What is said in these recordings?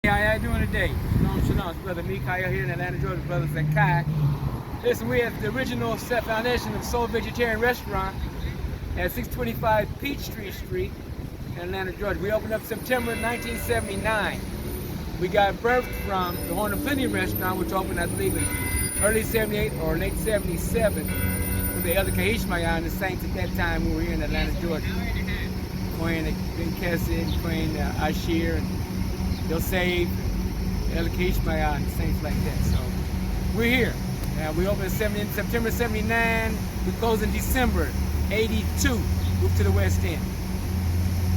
How y'all doing today? Shalom, shalom. It's Brother Mikael here in Atlanta, Georgia, Brother Zakai. Listen, we're at the original set foundation of Soul Vegetarian Restaurant at 625 Peachtree Street in Atlanta, Georgia. We opened up September 1979. We got birthed from the Horn of Plenty restaurant, which opened, I believe, in early 78 or late 77 with the Elder Kahishmaya and the Saints at that time who were here in Atlanta, Georgia. Queen Ben Kessid, Queen Ashir, and Yosef, Elder Kahishmaya, and Saints like that. So we're here. We opened in September 79. We closed in December 82. Moved to the West End.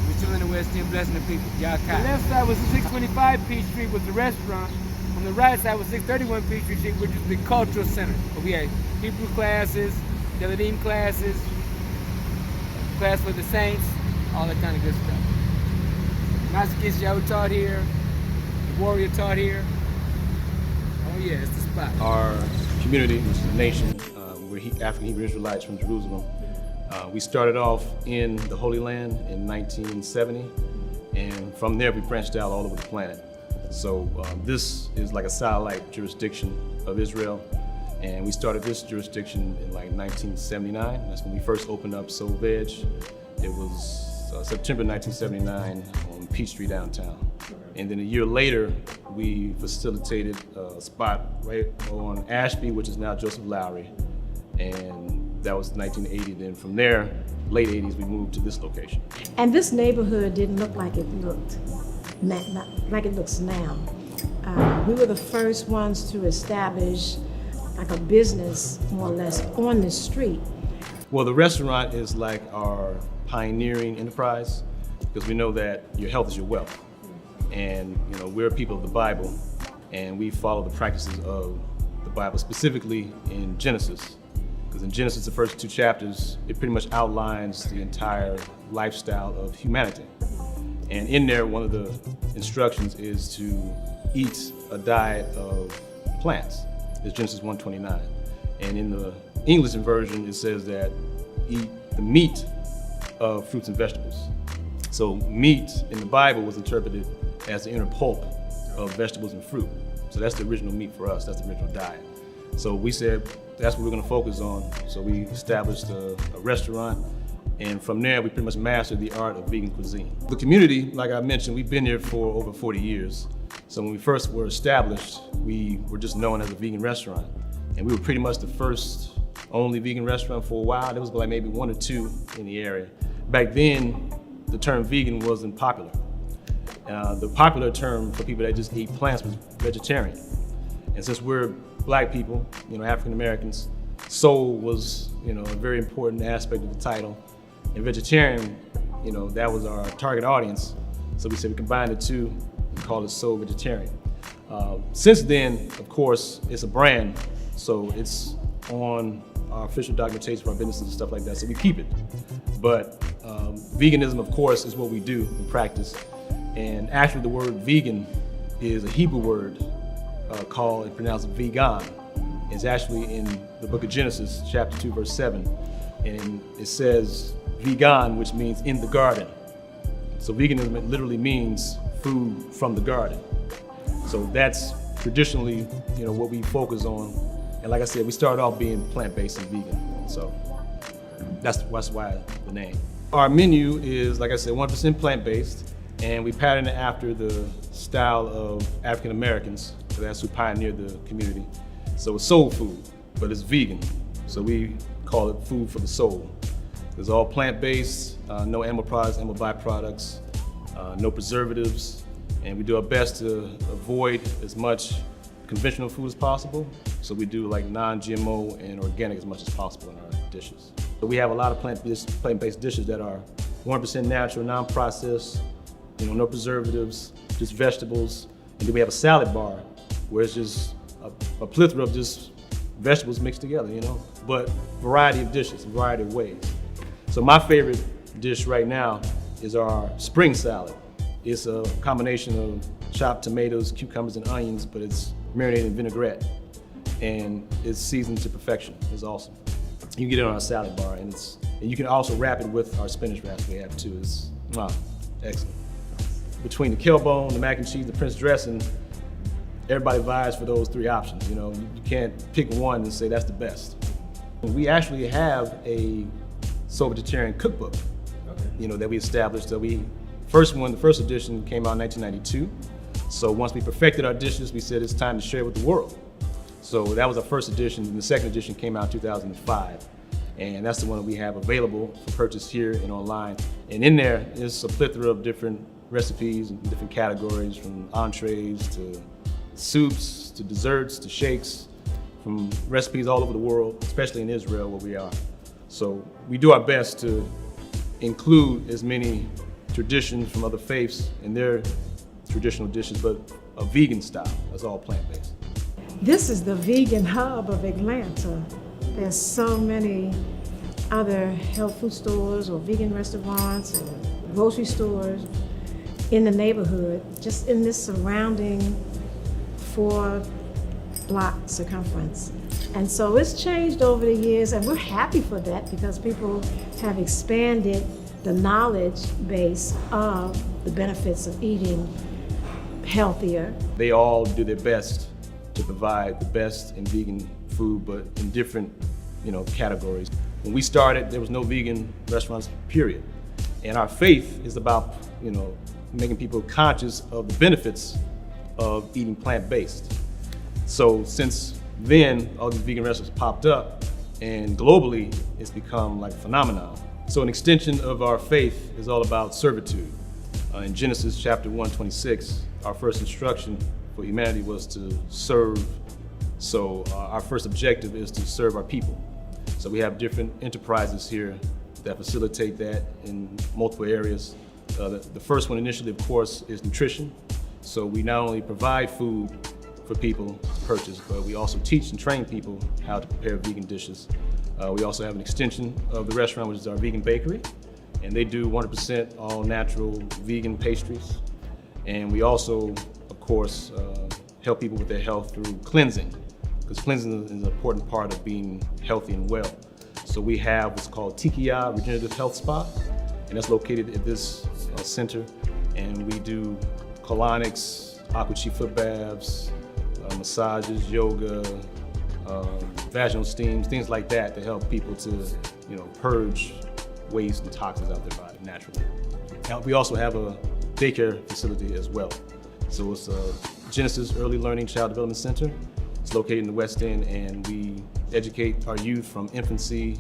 We're still in the West End, blessing the people. Yakai. The left side was 625 Peachtree was the restaurant. On the right side was 631 Peachtree Street, which is the cultural center. We had Hebrew classes, Deladim classes, class for the Saints, all that kind of good stuff. Master Kishayahu taught here. The Warrior taught here. Oh yeah, it's the spot. Our community, which is a nation, we're African Hebrew Israelites from Jerusalem. We started off in the Holy Land in 1970, and from there we branched out all over the planet. So this is like a satellite jurisdiction of Israel, and we started this jurisdiction in like 1979. That's when we first opened up Soul Veg. It was September 1979 on Peachtree downtown. And then a year later, we facilitated a spot right on Ashby, which is now Joseph Lowry. And that was 1980. Then from there, late 80s, we moved to this location. And this neighborhood didn't look like it looked, like it looks now. We were the first ones to establish like a business, more or less, on the street. Well, the restaurant is like our pioneering enterprise, because we know that your health is your wealth. And we're people of the Bible, and we follow the practices of the Bible, specifically in Genesis. Because in Genesis, the first 2 chapters, it pretty much outlines the entire lifestyle of humanity. And in there, one of the instructions is to eat a diet of plants. It's Genesis 1:29. And in the English version, it says that eat the meat of fruits and vegetables. So meat in the Bible was interpreted as the inner pulp of vegetables and fruit. So that's the original meat for us, that's the original diet. So we said that's what we're gonna focus on. So we established a restaurant, and from there we pretty much mastered the art of vegan cuisine. The community, like I mentioned, we've been here for over 40 years. So when we first were established, we were just known as a vegan restaurant. And we were pretty much the first only vegan restaurant for a while. There was like maybe 1 or 2 in the area. Back then, the term vegan wasn't popular. The popular term for people that just eat plants was vegetarian. And since we're black people, African Americans, soul was, a very important aspect of the title. And vegetarian, that was our target audience. So we said we combined the two and called it Soul Vegetarian. Since then, of course, it's a brand. So it's on our official documentation for our businesses and stuff like that. So we keep it. But veganism, of course, is what we do in practice. And actually the word vegan is a Hebrew word called and pronounced vegan. It's actually in the book of Genesis, chapter 2, verse 7. And it says vegan, which means in the garden. So veganism literally means food from the garden. So that's traditionally, what we focus on. And like I said, we started off being plant-based and vegan. So that's why the name. Our menu is, like I said, 1% plant-based. And we pattern it after the style of African Americans, because that's who pioneered the community. So it's soul food, but it's vegan. So we call it food for the soul. It's all plant-based, no animal products, animal byproducts, no preservatives. And we do our best to avoid as much conventional food as possible. So we do like non-GMO and organic as much as possible in our dishes. So we have a lot of plant-based dishes that are 100% natural, non-processed, no preservatives, just vegetables. And then we have a salad bar where it's just a plethora of just vegetables mixed together, but variety of dishes, variety of ways. So my favorite dish right now is our spring salad. It's a combination of chopped tomatoes, cucumbers, and onions, but it's marinated in vinaigrette. And it's seasoned to perfection. It's awesome. You can get it on our salad bar, and you can also wrap it with our spinach wraps we have too. It's excellent. between the kale bone, the mac and cheese, the Prince dressing, everybody vies for those 3 options. You know, you can't pick one and say that's the best. We actually have a soul vegetarian cookbook, you know, that we established. The first edition came out in 1992. So once we perfected our dishes, we said it's time to share with the world. So that was our first edition, and the second edition came out in 2005. And that's the one that we have available for purchase here and online. And in there is a plethora of different recipes and different categories, from entrees to soups to desserts to shakes, from recipes all over the world, especially in Israel where we are. So we do our best to include as many traditions from other faiths in their traditional dishes, but a vegan style. That's all plant-based. This is the vegan hub of Atlanta. There's so many other health food stores or vegan restaurants or grocery stores in the neighborhood, just in this surrounding 4-block circumference. And so it's changed over the years, and we're happy for that because people have expanded the knowledge base of the benefits of eating healthier. They all do their best to provide the best in vegan food, but in different, categories. When we started, there was no vegan restaurants, period. And our faith is about, making people conscious of the benefits of eating plant-based. So since then, all these vegan restaurants popped up, and globally, it's become like a phenomenon. So an extension of our faith is all about servitude. In Genesis chapter 1:26, our first instruction for humanity was to serve. So our first objective is to serve our people. So we have different enterprises here that facilitate that in multiple areas. The first one initially, of course, is nutrition. So we not only provide food for people to purchase, but we also teach and train people how to prepare vegan dishes. We also have an extension of the restaurant, which is our vegan bakery, and they do 100% all natural vegan pastries. And we also, of course, help people with their health through cleansing, because cleansing is an important part of being healthy and well. So we have what's called Tikiya Regenerative Health Spa, and that's located at this center. And we do colonics, aqua chi foot baths, massages, yoga, vaginal steams, things like that to help people to, purge waste and toxins out of their body naturally. Now, we also have a daycare facility as well. So it's Genesis Early Learning Child Development Center. It's located in the West End, and we educate our youth from infancy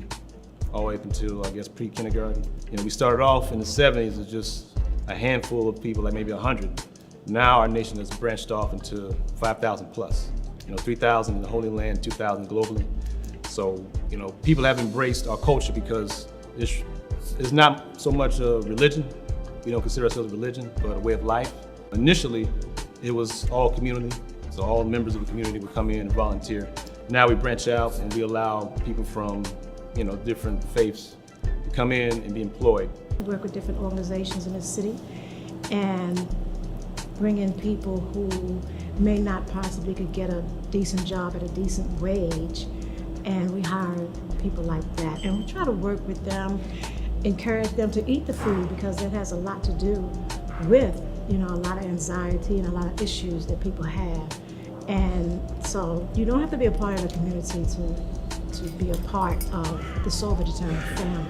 all the way up until, pre-kindergarten. We started off in the 70s as just a handful of people, like maybe 100. Now our nation has branched off into 5,000 plus. 3,000 in the Holy Land, 2,000 globally. So, people have embraced our culture because it's not so much a religion. We don't consider ourselves a religion, but a way of life. Initially, it was all community. So all members of the community would come in and volunteer. Now we branch out and we allow people from, different faiths to come in and be employed. We work with different organizations in the city and bring in people who may not possibly could get a decent job at a decent wage, and we hire people like that. And we try to work with them, encourage them to eat the food, because it has a lot to do with, a lot of anxiety and a lot of issues that people have. And so you don't have to be a part of the community to be a part of the Soul Vegetarian family.